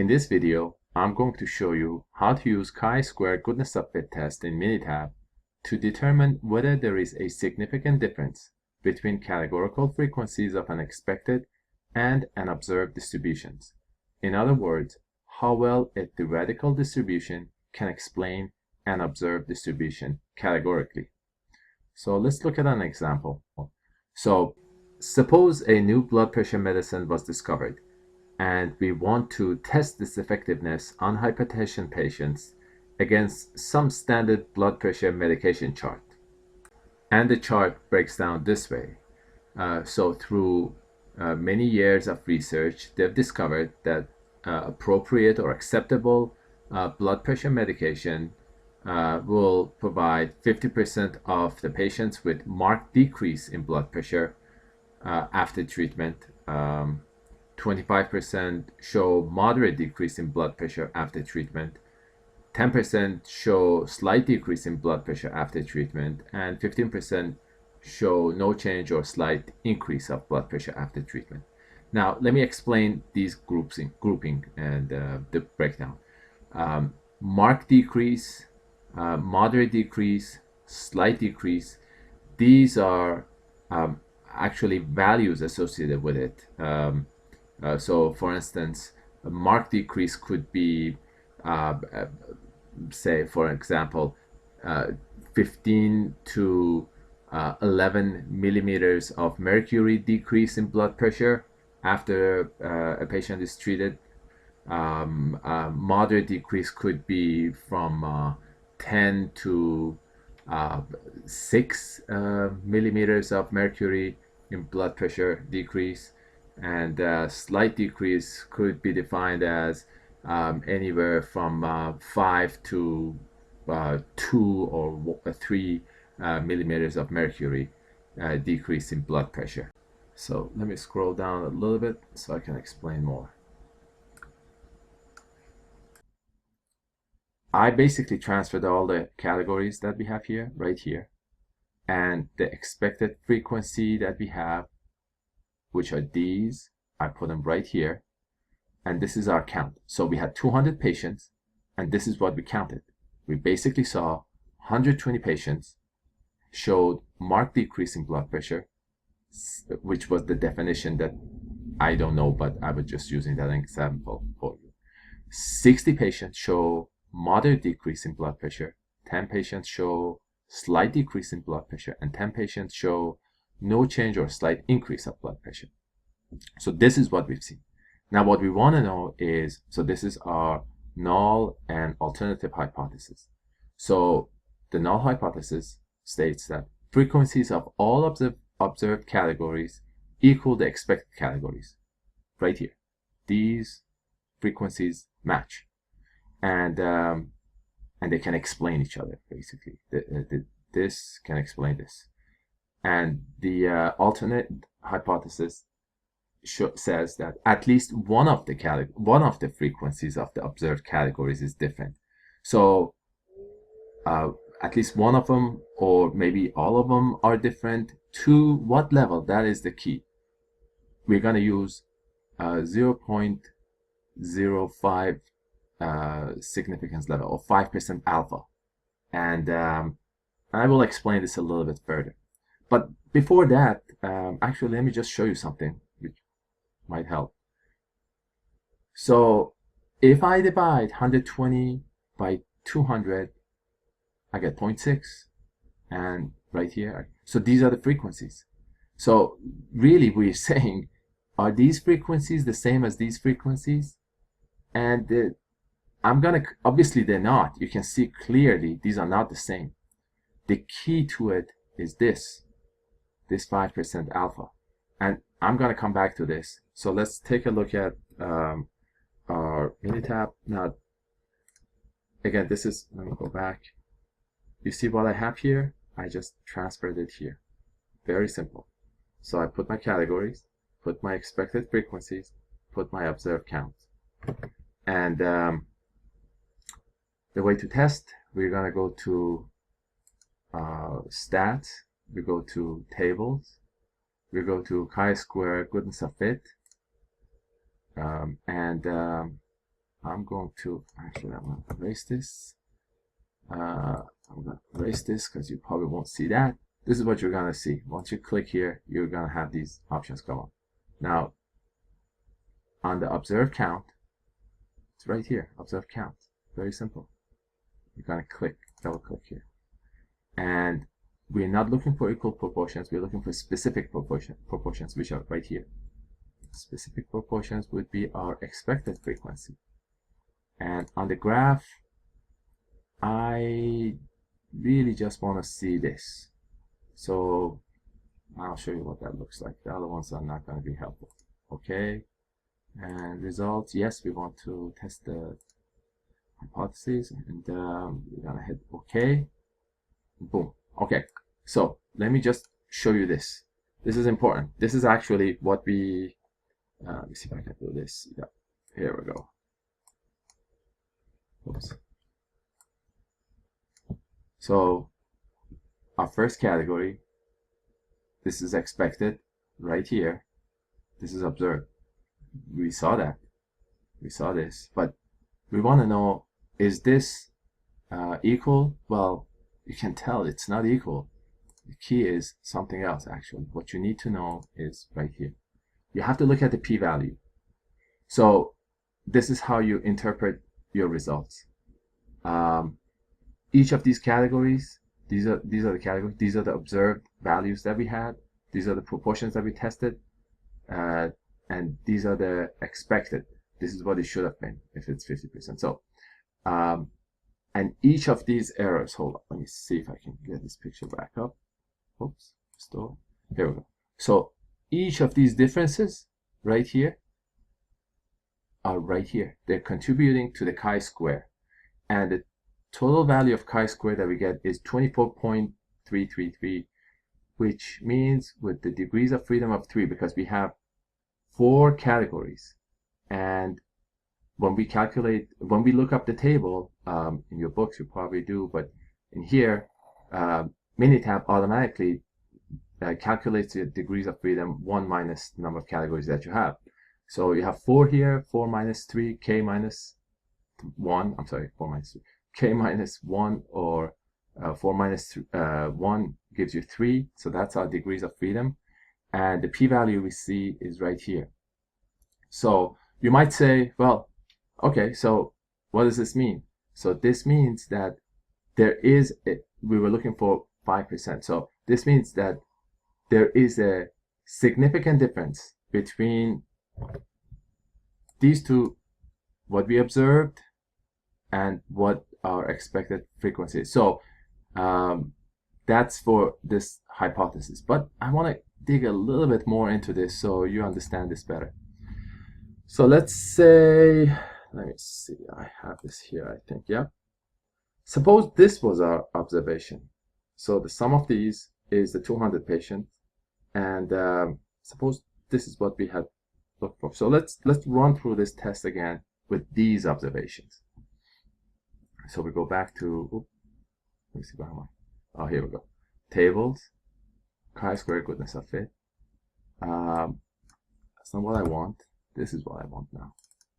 In this video, I'm going to show you how to use chi-square goodness of fit test in Minitab to determine whether there is a significant difference between categorical frequencies of an expected and an observed distributions. In other words, how well a theoretical distribution can explain an observed distribution categorically. So let's look at an example. So suppose a new blood pressure medicine was discovered, and we want to test its effectiveness on hypertension patients against some standard blood pressure medication chart. And the chart breaks down this way. So through many years of research, they've discovered that appropriate or acceptable blood pressure medication will provide 50% of the patients with marked decrease in blood pressure after treatment. 25% show moderate decrease in blood pressure after treatment, 10% show slight decrease in blood pressure after treatment, and 15% show no change or slight increase of blood pressure after treatment. Now, let me explain these grouping and the breakdown. Marked decrease, moderate decrease, slight decrease, these are actually values associated with it. So for instance, a marked decrease could be, say, for example, 15 to 11 millimeters of mercury decrease in blood pressure after a patient is treated. Moderate decrease could be from 10 to 6 millimeters of mercury in blood pressure decrease. And slight decrease could be defined as anywhere from 5 to 2 or 3 millimeters of mercury decrease in blood pressure. So let me scroll down a little bit so I can explain more. I basically transferred all the categories that we have here, right here, and the expected frequency that we have, which are these, I put them right here, and this is our count. So we had 200 patients, and this is what we counted. We basically saw 120 patients showed marked decrease in blood pressure, which was the definition that I don't know, but I was just using that example for you. 60 patients show moderate decrease in blood pressure, 10 patients show slight decrease in blood pressure, and 10 patients show no change or slight increase of blood pressure. So this is what we've seen. Now what we want to know is, so this is our null and alternative hypothesis. So the null hypothesis states that frequencies of all observed categories equal the expected categories. Right here. These frequencies match. And they can explain each other, basically. This can explain this. And the alternate hypothesis says that at least one of the frequencies of the observed categories is different. So at least one of them, or maybe all of them, are different. To what level? That is the key. We're going to use 0.05 significance level, or 5% alpha. And I will explain this a little bit further. But before that, actually, let me just show you something which might help. So if I divide 120 by 200, I get 0.6. And right here, so these are the frequencies. So really, we're saying, are these frequencies the same as these frequencies? And obviously they're not. You can see clearly these are not the same. The key to it is this 5% alpha. And I'm going to come back to this. So let's take a look at our Minitab. Now, again, this is, let me go back. You see what I have here? I just transferred it here. Very simple. So I put my categories, put my expected frequencies, put my observed counts. And the way to test, we're going to go to stats, we go to tables, we go to chi-square goodness of fit, and I'm going to erase this. I'm going to erase this because you probably won't see that. This is what you're going to see. Once you click here, you're going to have these options come up. Now, on the observed count, it's right here, observed count. Very simple. You're going to click, double click here. And we're not looking for equal proportions, we're looking for specific proportions, which are right here. Specific proportions would be our expected frequency. And on the graph, I really just want to see this. So I'll show you what that looks like. The other ones are not going to be helpful. Okay. And results, yes, we want to test the hypotheses, and we're going to hit OK. Boom. Okay. So let me just show you this. This is important. This is actually what we, let me see if I can do this. Yeah. Here we go. Oops. So our first category, this is expected right here. This is observed. We saw that. We saw this. But we want to know, is this equal? Well, you can tell it's not equal. The key is something else, actually. What you need to know is right here. You have to look at the p-value. So this is how you interpret your results. Each of these categories, these are the categories, these are the observed values that we had, these are the proportions that we tested, and these are the expected. This is what it should have been if it's 50%. So, and each of these errors, hold on, let me see if I can get this picture back up. Oops, store. Here we go. So each of these differences right here are right here. They're contributing to the chi-square. And the total value of chi-square that we get is 24.333, which means with the degrees of freedom of 3, because we have 4 categories. And when we calculate, when we look up the table, in your books you probably do, but in here, Minitab automatically calculates the degrees of freedom 1 minus the number of categories that you have. So you have 4 here, 4 minus 3, k minus 1, I'm sorry, 4 minus 3, k minus 1, or 4 minus 1 gives you 3, so that's our degrees of freedom. And the p-value we see is right here. So you might say, well, okay, so what does this mean? So this means that there is, we were looking for 5%. So this means that there is a significant difference between these two, what we observed, and what our expected frequency is. So that's for this hypothesis. But I want to dig a little bit more into this so you understand this better. So let's say, let me see, I have this here, I think, yeah. Suppose this was our observation. So the sum of these is the 200 patients, and suppose this is what we had looked for. So let's run through this test again with these observations. So we go back to, let me see, where am I? Oh, here we go. Tables, chi-square goodness of fit. That's not what I want. This is what I want now.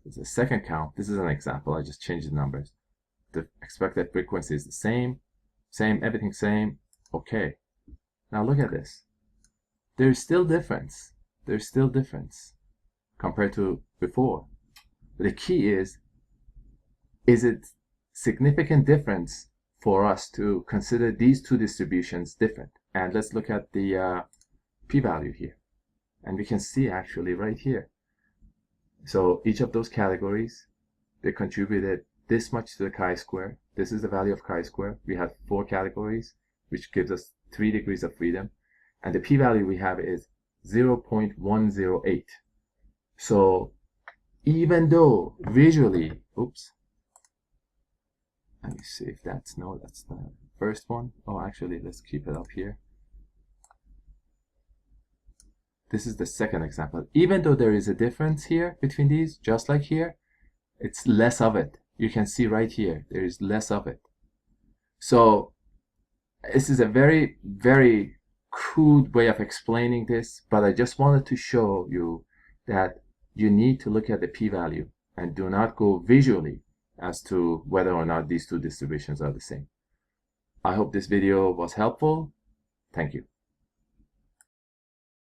It's a second count. This is an example. I just changed the numbers. The expected frequency is the same, everything same. Okay. Now look at this. There's still difference. There's still difference compared to before. But the key is it significant difference for us to consider these two distributions different? And let's look at the p-value here. And we can see actually right here. So each of those categories, they contributed this much to the chi-square. This is the value of chi-square. We have 4 categories, which gives us 3 degrees of freedom. And the p-value we have is 0.108. So even though visually, oops, let me see if that's, no, that's the first one. Oh, actually, let's keep it up here. This is the second example. Even though there is a difference here between these, just like here, it's less of it. You can see right here, there is less of it. So this is a very, very crude way of explaining this, but I just wanted to show you that you need to look at the p-value. and do not go visually as to whether or not these two distributions are the same. I hope this video was helpful. Thank you.